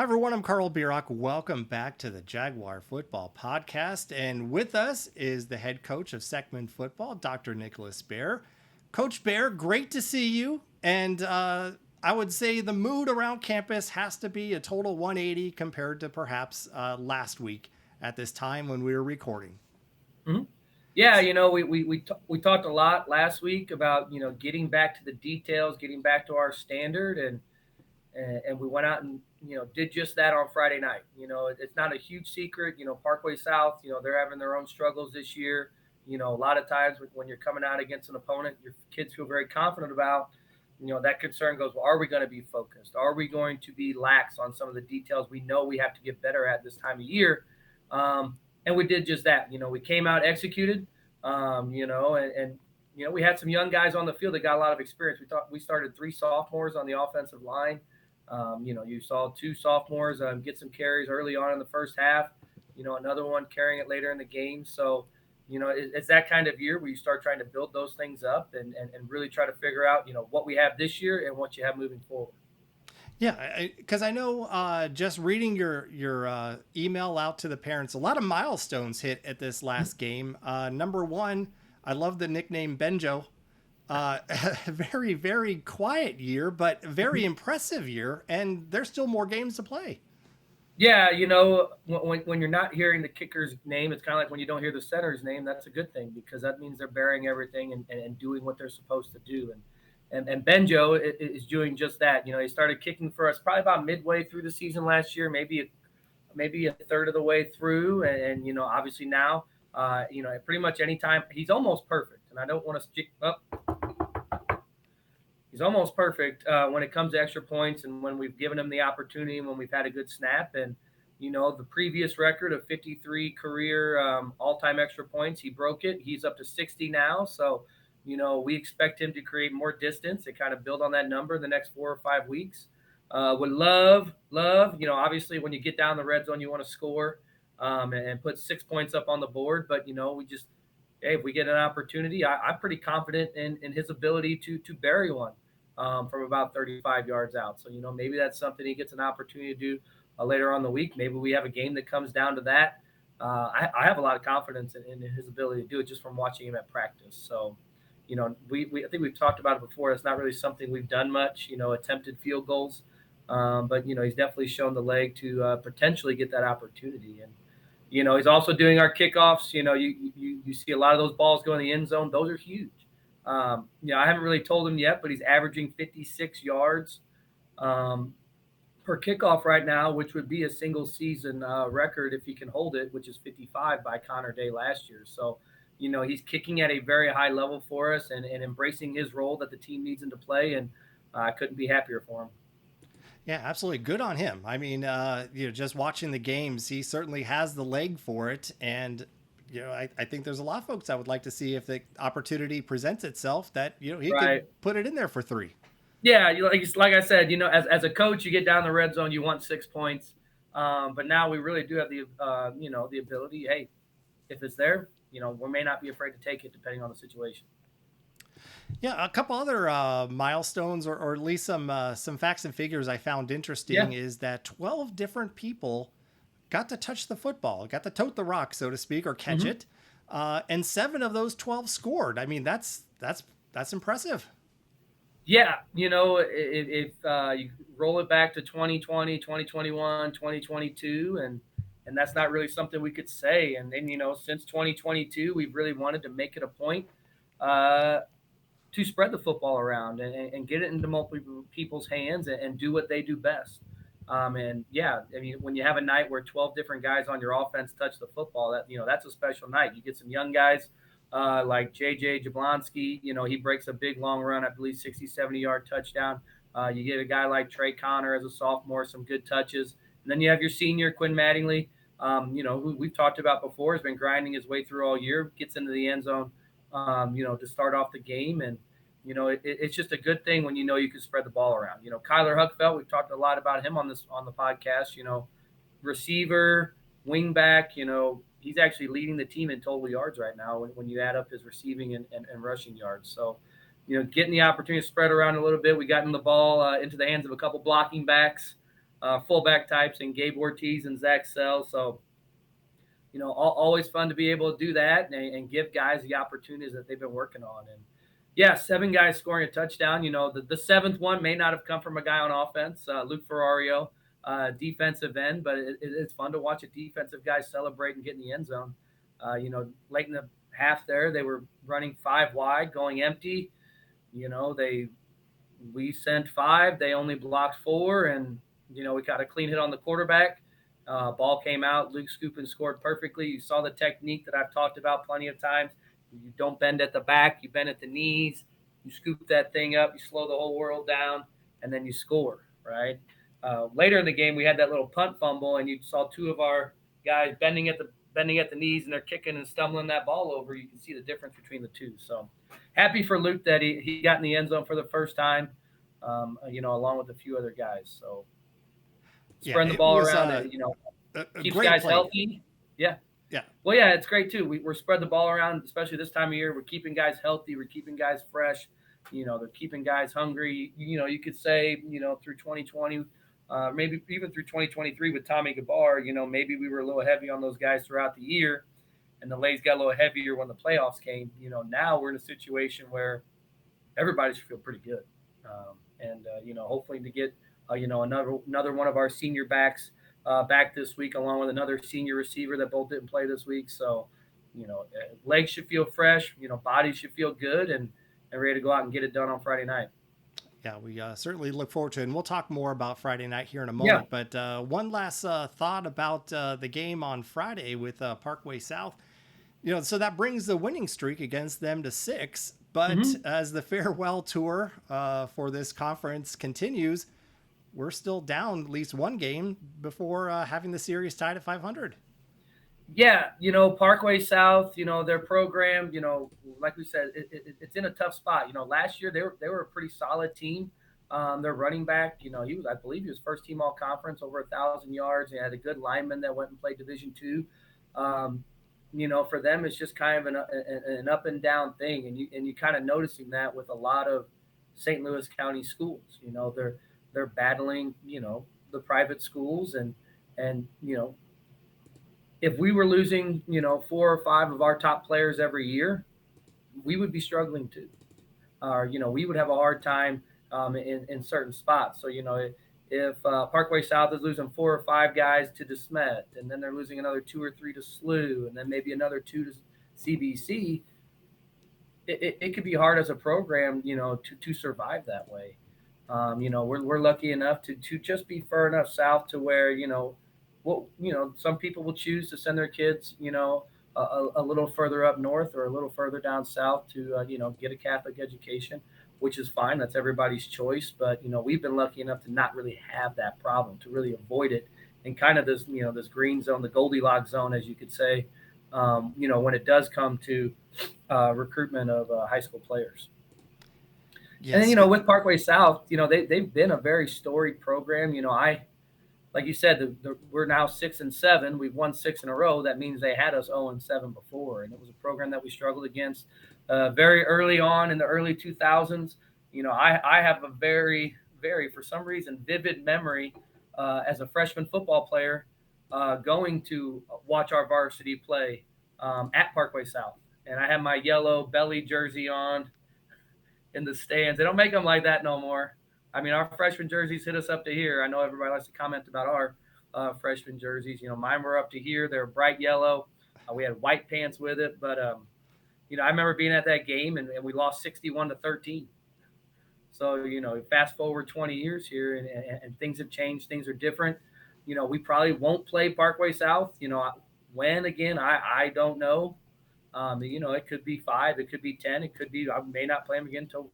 Hi, everyone. I'm Carl Bierock. Welcome back to the Jaguar Football Podcast. And with us is the head coach of Seckman Football, Dr. Nicholas Bear. Coach Bear, great to see you. And I would say the mood around campus has to be a total 180 compared to perhaps last week at this time when we were recording. Mm-hmm. Yeah, we talked a lot last week about getting back to the details, getting back to our standard, and we went out and did just that on Friday night. It's not a huge secret. Parkway South, they're having their own struggles this year. A lot of times when you're coming out against an opponent, your kids feel very confident about. That concern goes, well, are we going to be focused? Are we going to be lax on some of the details we know we have to get better at this time of year? And we did just that. We came out, executed, and we had some young guys on the field that got a lot of experience. We started 3 sophomores on the offensive line. You saw 2 sophomores get some carries early on in the first half. Another one carrying it later in the game. So, it's that kind of year where you start trying to build those things up and really try to figure out, what we have this year and what you have moving forward. Yeah, because I know just reading your email out to the parents, a lot of milestones hit at this last game. Number one, I love the nickname Benjo. Very, very quiet year, but very impressive year, and there's still more games to play. Yeah, when you're not hearing the kicker's name, it's kind of like when you don't hear the center's name. That's a good thing because that means they're bearing everything and doing what they're supposed to do. And Benjo is doing just that. He started kicking for us probably about midway through the season last year, maybe a third of the way through, and obviously now, pretty much anytime he's almost perfect. And I don't want to stick up. He's almost perfect when it comes to extra points and when we've given him the opportunity and when we've had a good snap. And, the previous record of 53 career all-time extra points, he broke it. He's up to 60 now. So, we expect him to create more distance and kind of build on that number the next 4 or 5 weeks. Would love, obviously when you get down the red zone, you want to score and put 6 points up on the board. But, hey, if we get an opportunity, I'm pretty confident in his ability to bury one from about 35 yards out. So, maybe that's something he gets an opportunity to do later on the week. Maybe we have a game that comes down to that. I have a lot of confidence in his ability to do it just from watching him at practice. So, I think we've talked about it before. It's not really something we've done much, attempted field goals. But, he's definitely shown the leg to potentially get that opportunity. And, he's also doing our kickoffs. You see a lot of those balls go in the end zone. Those are huge. I haven't really told him yet, but he's averaging 56 yards per kickoff right now, which would be a single season record if he can hold it, which is 55 by Connor Day last year. So, he's kicking at a very high level for us and embracing his role that the team needs him to play. And I couldn't be happier for him. Yeah, absolutely. Good on him. I mean, just watching the games, he certainly has the leg for it. And, I think there's a lot of folks I would like to see if the opportunity presents itself that, he Right. could put it in there for 3. Yeah, like I said, as a coach, you get down the red zone, you want 6 points. But now we really do have the ability. Hey, if it's there, we may not be afraid to take it depending on the situation. Yeah, a couple other milestones, or at least some facts and figures I found interesting Yeah. is that 12 different people got to touch the football, got to tote the rock, so to speak, or catch Hmm. it, and 7 of those 12 scored. I mean, that's impressive. Yeah, if you roll it back to 2020, 2021, 2022, and that's not really something we could say. And then, since 2022, we've really wanted to make it a point uh, to spread the football around and get it into multiple people's hands and do what they do best. And yeah, I mean, when you have a night where 12 different guys on your offense touch the football, that's a special night. You get some young guys like JJ Jablonski. He breaks a big long run, I believe 60, 70-yard touchdown. You get a guy like Trey Connor as a sophomore, some good touches. And then you have your senior, Quinn Mattingly, who we've talked about before, has been grinding his way through all year, gets into the end zone, to start off the game. And, it's just a good thing when you can spread the ball around. Kyler Huckfeld, we've talked a lot about him on the podcast, receiver, wing back, he's actually leading the team in total yards right now when you add up his receiving and rushing yards. So, getting the opportunity to spread around a little bit. We got in the ball into the hands of a couple blocking backs. fullback types and Gabe Ortiz and Zach Sell. So, always fun to be able to do that and give guys the opportunities that they've been working on. And yeah, 7 guys scoring a touchdown. The seventh one may not have come from a guy on offense, Luke Ferrario, defensive end, but it's fun to watch a defensive guy celebrate and get in the end zone. Late in the half there, they were running 5 wide, going empty. We sent 5, they only blocked 4, and we got a clean hit on the quarterback. Ball came out. Luke scooped and scored perfectly. You saw the technique that I've talked about plenty of times. You don't bend at the back. You bend at the knees. You scoop that thing up. You slow the whole world down, and then you score, right? Later in the game, we had that little punt fumble, and you saw 2 of our guys bending at the knees, and they're kicking and stumbling that ball over. You can see the difference between the 2. So happy for Luke that he got in the end zone for the first time, along with a few other guys. So spreading the ball around, keeps guys healthy. Yeah. Yeah. Well, yeah, it's great too. We're spreading the ball around, especially this time of year. We're keeping guys healthy. We're keeping guys fresh. They're keeping guys hungry. You could say, through 2020, maybe even through 2023 with Tommy Gabar, maybe we were a little heavy on those guys throughout the year, and the Lays got a little heavier when the playoffs came. Now we're in a situation where everybody should feel pretty good, and hopefully to get another one of our senior backs back this week, along with another senior receiver that both didn't play this week. So, legs should feel fresh, bodies should feel good and ready to go out and get it done on Friday night. Yeah, we certainly look forward to it. And we'll talk more about Friday night here in a moment. Yeah. But one last thought about the game on Friday with Parkway South. So that brings the winning streak against them to 6. But as the farewell tour for this conference continues, we're still down at least 1 game before having the series tied at 500. Yeah, Parkway South, their program, like we said, it's in a tough spot. Last year they were a pretty solid team. Their running back, I believe he was first team all conference, over 1,000 yards. They had a good lineman that went and played Division II. For them, it's just kind of an up and down thing, and you kind of noticing that with a lot of St. Louis County schools. They're battling, the private schools, and if we were losing, 4 or 5 of our top players every year, we would be struggling too. We would have a hard time in certain spots. So, if Parkway South is losing 4 or 5 guys to DeSmet, and then they're losing another 2 or 3 to SLU, and then maybe another 2 to CBC, it could be hard as a program, to survive that way. We're lucky enough to just be far enough south to where, some people will choose to send their kids, a little further up north or a little further down south to, get a Catholic education, which is fine. That's everybody's choice. But, we've been lucky enough to not really have that problem, to really avoid it. And kind of this, this green zone, the Goldilocks zone, as you could say, when it does come to recruitment of high school players. Yes. And then, with Parkway South, they've been a very storied program. Like you said, we're now 6-7. We've won 6 in a row. That means they had us 0-7 before, and it was a program that we struggled against very early on in the early 2000s. I have a very, very, for some reason, vivid memory as a freshman football player going to watch our varsity play at Parkway South, and I had my yellow belly jersey on in the stands. They don't make them like that no more. I mean, our freshman jerseys hit us up to here. I know everybody likes to comment about our freshman jerseys. Mine were up to here. They're bright yellow. We had white pants with it. But, I remember being at that game, and we lost 61-13. So, fast forward 20 years here, and things have changed. Things are different. We probably won't play Parkway South. When, again, I don't know. It could be 5. It could be 10. It could be I may not play them again until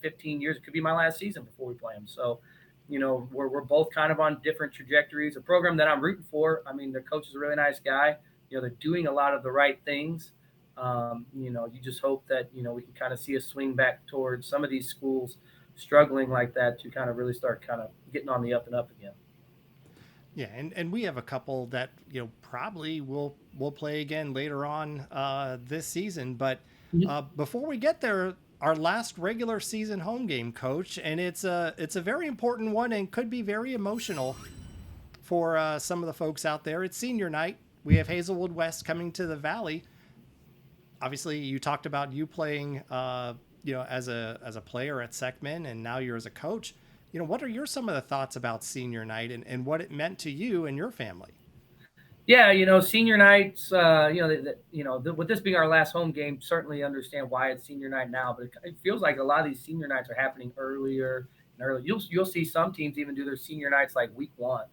15 years. It could be my last season before we play them. So, we're both kind of on different trajectories. A program that I'm rooting for. I mean, their coach is a really nice guy. They're doing a lot of the right things. You just hope that, we can kind of see a swing back towards some of these schools struggling like that to kind of really start kind of getting on the up and up again. Yeah, and we have a couple that probably will play again later on this season. But before we get there, our last regular season home game, Coach, and it's a very important one and could be very emotional. for some of the folks out there, it's senior night. We have Hazelwood West coming to the Valley. Obviously, you talked about you playing, as a player at Seckman, and now you're as a coach. What are some of the thoughts about senior night and what it meant to you and your family? Yeah, senior nights. With this being our last home game, certainly understand why it's senior night now. But it feels like a lot of these senior nights are happening earlier and early. You'll see some teams even do their senior nights like week one,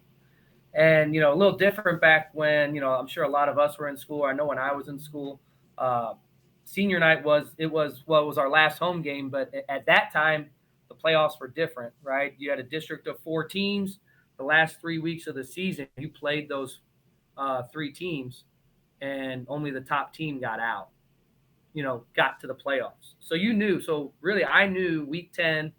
and a little different back when I'm sure a lot of us were in school. I know when I was in school, uh, senior night was our last home game. But at that time, the playoffs were different, right? You had a district of 4 teams. The last 3 weeks of the season, you played those 3 teams, and only the top team got out. Got to the playoffs. So you knew. So really, I knew week 10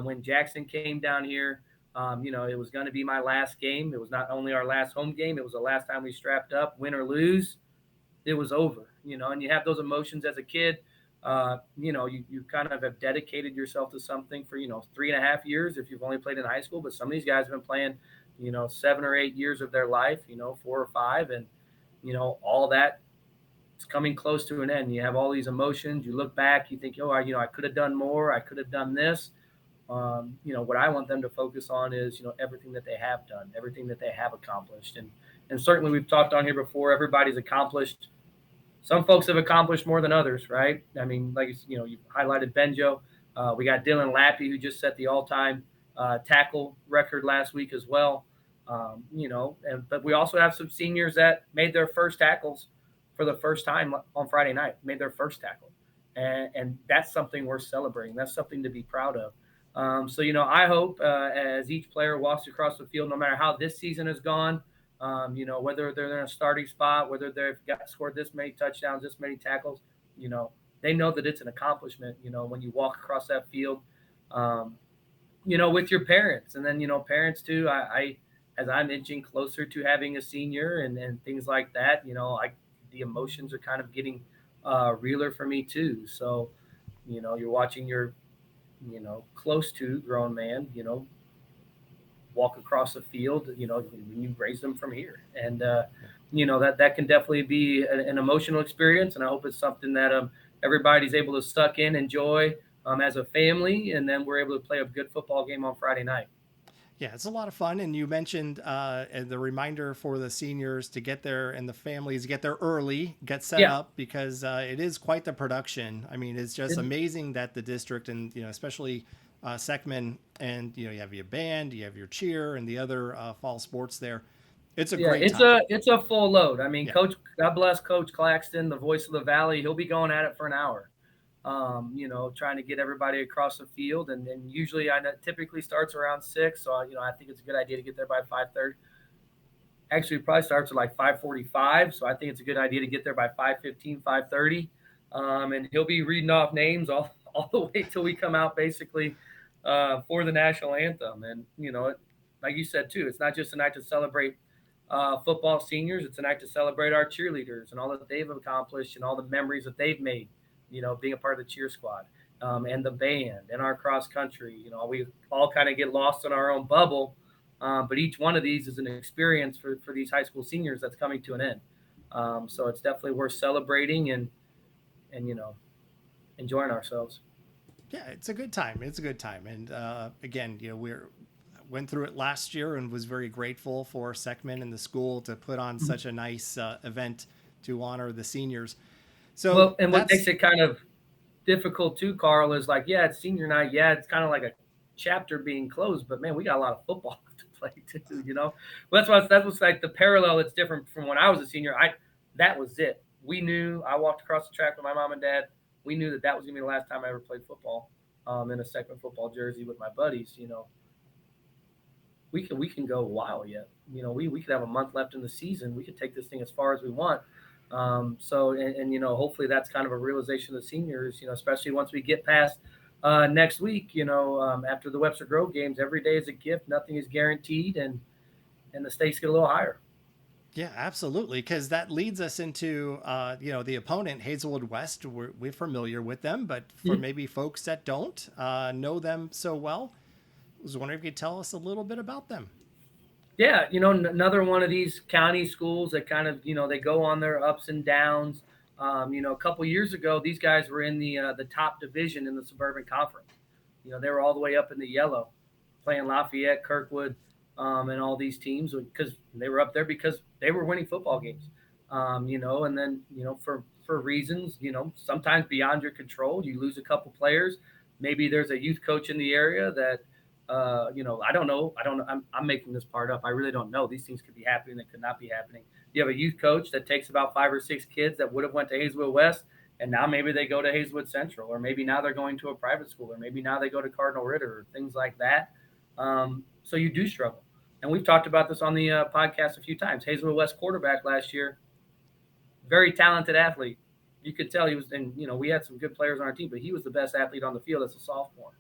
when Jackson came down here. It was going to be my last game. It was not only our last home game; it was the last time we strapped up, win or lose. It was over. And you have those emotions as a kid. You kind of have dedicated yourself to something for 3.5 years if you've only played in high school. But some of these guys have been playing 7 or 8 years of their life, 4 or 5, and all that it's coming close to an end. You have all these emotions. You look back, you think, I could have done more. I could have done this. What I want them to focus on is, everything that they have done, everything that they have accomplished. And certainly we've talked on here before, everybody's accomplished. Some folks have accomplished more than others, right? I mean, like, you highlighted Benjo. We got Dylan Lappy, who just set the all-time tackle record last week as well. But we also have some seniors that made their first tackles for the first time on Friday night, made their first tackle. And that's something worth celebrating. That's something to be proud of. I hope as each player walks across the field, no matter how this season has gone, whether they're in a starting spot, whether they've scored this many touchdowns, this many tackles, they know that it's an accomplishment, when you walk across that field, with your parents. And then, parents too, as I'm inching closer to having a senior and things like that, the emotions are kind of getting realer for me too. So, you're watching your, close to grown man, walk across the field, when you raise them from here. And, that can definitely be an emotional experience. And I hope it's something that everybody's able to suck in, enjoy as a family. And then we're able to play a good football game on Friday night. Yeah, it's a lot of fun. And you mentioned the reminder for the seniors to get there and the families to get there early, get set Yeah. up, because it is quite the production. I mean, it's just amazing that the district and, especially Seckman, and, you have your band, you have your cheer and the other fall sports there. It's a great time. It's a full load. I mean, Yeah. Coach, God bless Coach Claxton, the voice of the Valley. He'll be going at it for an hour. Trying to get everybody across the field. And usually I know typically starts around 6. So, I think it's a good idea to get there by 5:30. Actually, it probably starts at like 5:45. So I think it's a good idea to get there by 5:15, 5:30. And he'll be reading off names all the way till we come out basically for the national anthem. And, like you said, too, it's not just a night to celebrate football seniors. It's a night to celebrate our cheerleaders and all that they've accomplished and all the memories that they've made, being a part of the cheer squad and the band and our cross country. We all kind of get lost in our own bubble, but each one of these is an experience for these high school seniors that's coming to an end. So it's definitely worth celebrating and enjoying ourselves. Yeah, it's a good time. It's a good time. And again, we're went through it last year and was very grateful for Seckman and the school to put on such a nice event to honor the seniors. So Well, and what makes it kind of difficult too, Carl, is like, yeah, it's senior night. Yeah, it's kind of like a chapter being closed, but man, we got a lot of football to play too. Well, that's what's like the parallel. It's different from when I was a senior. That was it. We knew. I walked across the track with my mom and dad. We knew that was gonna be the last time I ever played football in a Seckman football jersey with my buddies. We can go a while yet. We could have a month left in the season. We could take this thing as far as we want. Hopefully that's kind of a realization of the seniors, especially once we get past next week, after the Webster Grove games. Every day is a gift. Nothing is guaranteed, and the stakes get a little higher. Yeah, absolutely. Because that leads us into, the opponent, Hazelwood West. We're familiar with them, but for maybe folks that don't know them so well, I was wondering if you could tell us a little bit about them. Yeah, another one of these county schools that kind of, they go on their ups and downs. A couple years ago, these guys were in the top division in the Suburban Conference. They were all the way up in the yellow, playing Lafayette, Kirkwood, and all these teams because they were up there because they were winning football games. And then for reasons sometimes beyond your control, you lose a couple players. Maybe there's a youth coach in the area that I don't know. I don't know. I'm making this part up. I really don't know. These things could be happening that could not be happening. You have a youth coach that takes about 5 or 6 kids that would have went to Hazelwood West, and now maybe they go to Hazelwood Central, or maybe now they're going to a private school, or maybe now they go to Cardinal Ritter, or things like that. So you do struggle. And we've talked about this on the podcast a few times. Hazelwood West quarterback last year, very talented athlete. You could tell he was, and we had some good players on our team, but he was the best athlete on the field as a sophomore.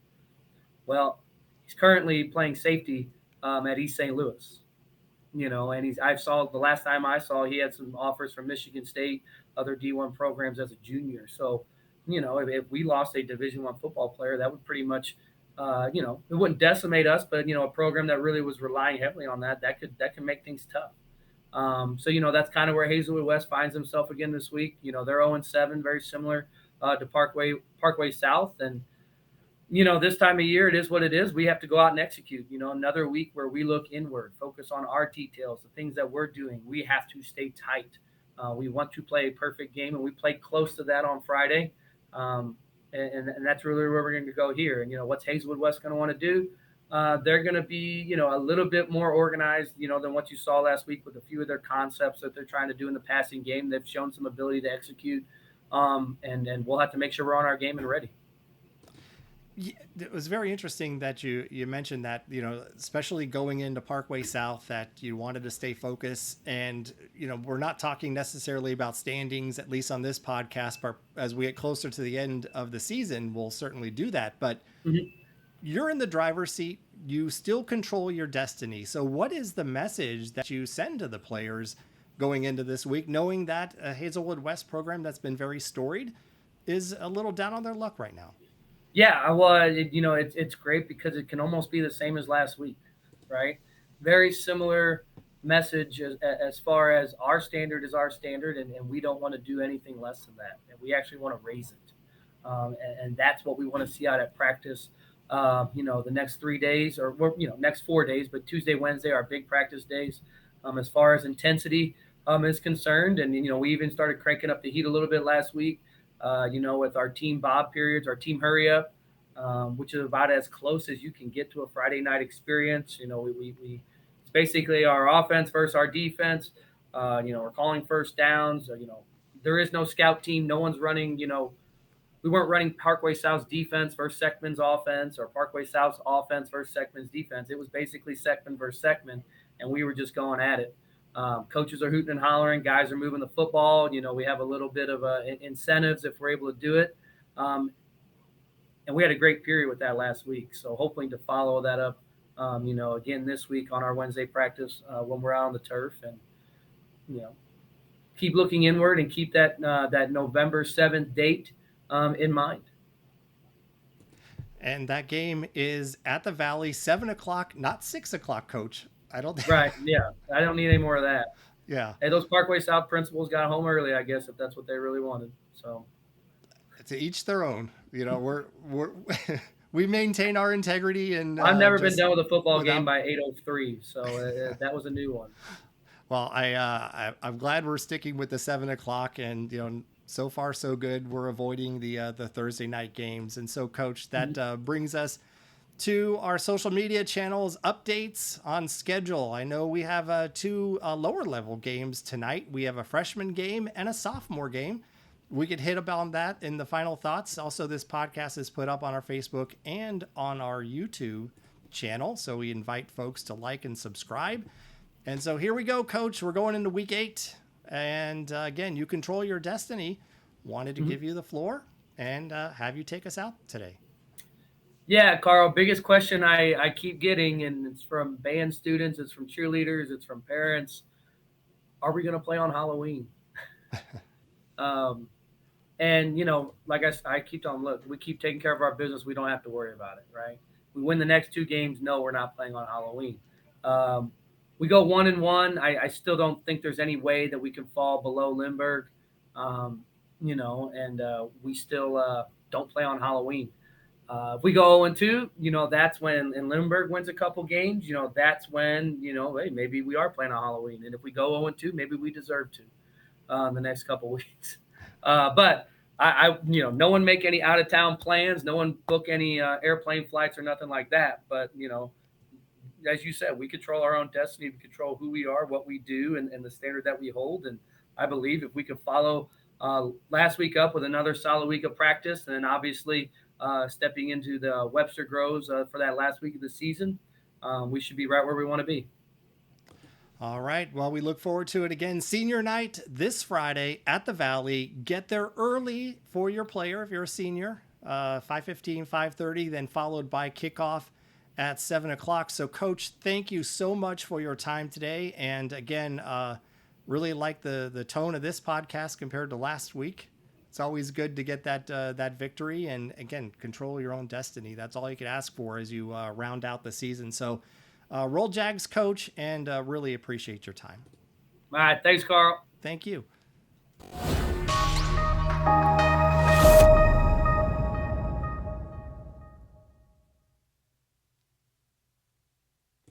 Well, he's currently playing safety at East St. Louis. And I saw the last time I saw he had some offers from Michigan State, other D1 programs as a junior. So, if we lost a Division I football player, that would pretty much, it wouldn't decimate us, but a program that really was relying heavily on that could make things tough. So that's kind of where Hazelwood West finds himself again this week. They're 0-7, very similar to Parkway South, and this time of year, it is what it is. We have to go out and execute. Another week where we look inward, focus on our details, the things that we're doing. We have to stay tight. We want to play a perfect game, and we played close to that on Friday. And that's really where we're going to go here. And, what's Hazelwood West going to want to do? They're going to be, a little bit more organized, than what you saw last week with a few of their concepts that they're trying to do in the passing game. They've shown some ability to execute, and we'll have to make sure we're on our game and ready. Yeah, it was very interesting that you mentioned that, especially going into Parkway South, that you wanted to stay focused. And, we're not talking necessarily about standings, at least on this podcast, but as we get closer to the end of the season, we'll certainly do that. But you're in the driver's seat. You still control your destiny. So what is the message that you send to the players going into this week, knowing that a Hazelwood West program that's been very storied is a little down on their luck right now? Yeah, well, it's great because it can almost be the same as last week, right? Very similar message as far as our standard is our standard, and we don't want to do anything less than that, and we actually want to raise it, and that's what we want to see out at practice. The next 3 days, or next 4 days, but Tuesday, Wednesday are big practice days. As far as intensity is concerned, and we even started cranking up the heat a little bit last week. With our team Bob periods, our team hurry up, which is about as close as you can get to a Friday night experience. We it's basically our offense versus our defense. We're calling first downs. There is no scout team. No one's running. We weren't running Parkway South's defense versus Seckman's offense, or Parkway South's offense versus Seckman's defense. It was basically Seckman versus Seckman, and we were just going at it. Coaches are hooting and hollering. Guys are moving the football. We have a little bit of incentives if we're able to do it. And we had a great period with that last week. So hoping to follow that up, again this week on our Wednesday practice when we're out on the turf, and keep looking inward and keep that November 7th date in mind. And that game is at the Valley, 7 o'clock, not 6 o'clock, Coach. I don't think. Right. Yeah. I don't need any more of that. Yeah. Hey, those Parkway South principals got home early, I guess, if that's what they really wanted. So To each their own. We're we maintain our integrity, and I've never been done with a football game by 8:03, so that was a new one. Well, I'm glad we're sticking with the 7 o'clock, and so far so good. We're avoiding the Thursday night games, and so Coach, that brings us to our social media channels updates on schedule. I know we have two lower level games tonight. We have a freshman game and a sophomore game. We could hit about that in the final thoughts. Also, this podcast is put up on our Facebook and on our YouTube channel, so we invite folks to like and subscribe. And so here we go, Coach. We're going into week 8, and again, you control your destiny. Wanted to give you the floor and have you take us out today. Yeah, Carl, biggest question I keep getting, and it's from band students, it's from cheerleaders, it's from parents. Are we going to play on Halloween? And, like I keep telling them, look, we keep taking care of our business. We don't have to worry about it, right? We win the next 2 games. No, we're not playing on Halloween. we go 1-1. I still don't think there's any way that we can fall below Lindbergh. And we still don't play on Halloween. If we go 0-2, that's when, and Lindbergh wins a couple games, that's when, hey, maybe we are playing on Halloween. And if we go 0-2, maybe we deserve to the next couple weeks. But no one make any out of town plans. No one book any airplane flights or nothing like that. But, as you said, we control our own destiny. We control who we are, what we do, and the standard that we hold. And I believe if we could follow last week up with another solid week of practice, and then obviously stepping into the Webster Groves for that last week of the season, we should be right where we want to be. All right. Well, we look forward to it again. Senior night this Friday at the Valley. Get there early for your player if you're a senior. 5:15, 5:30, then followed by kickoff at 7 o'clock. So, Coach, thank you so much for your time today. And again, really like the tone of this podcast compared to last week. It's always good to get that victory. And again, control your own destiny. That's all you can ask for as you round out the season. So, roll Jags, Coach, and really appreciate your time. All right. Thanks, Carl. Thank you.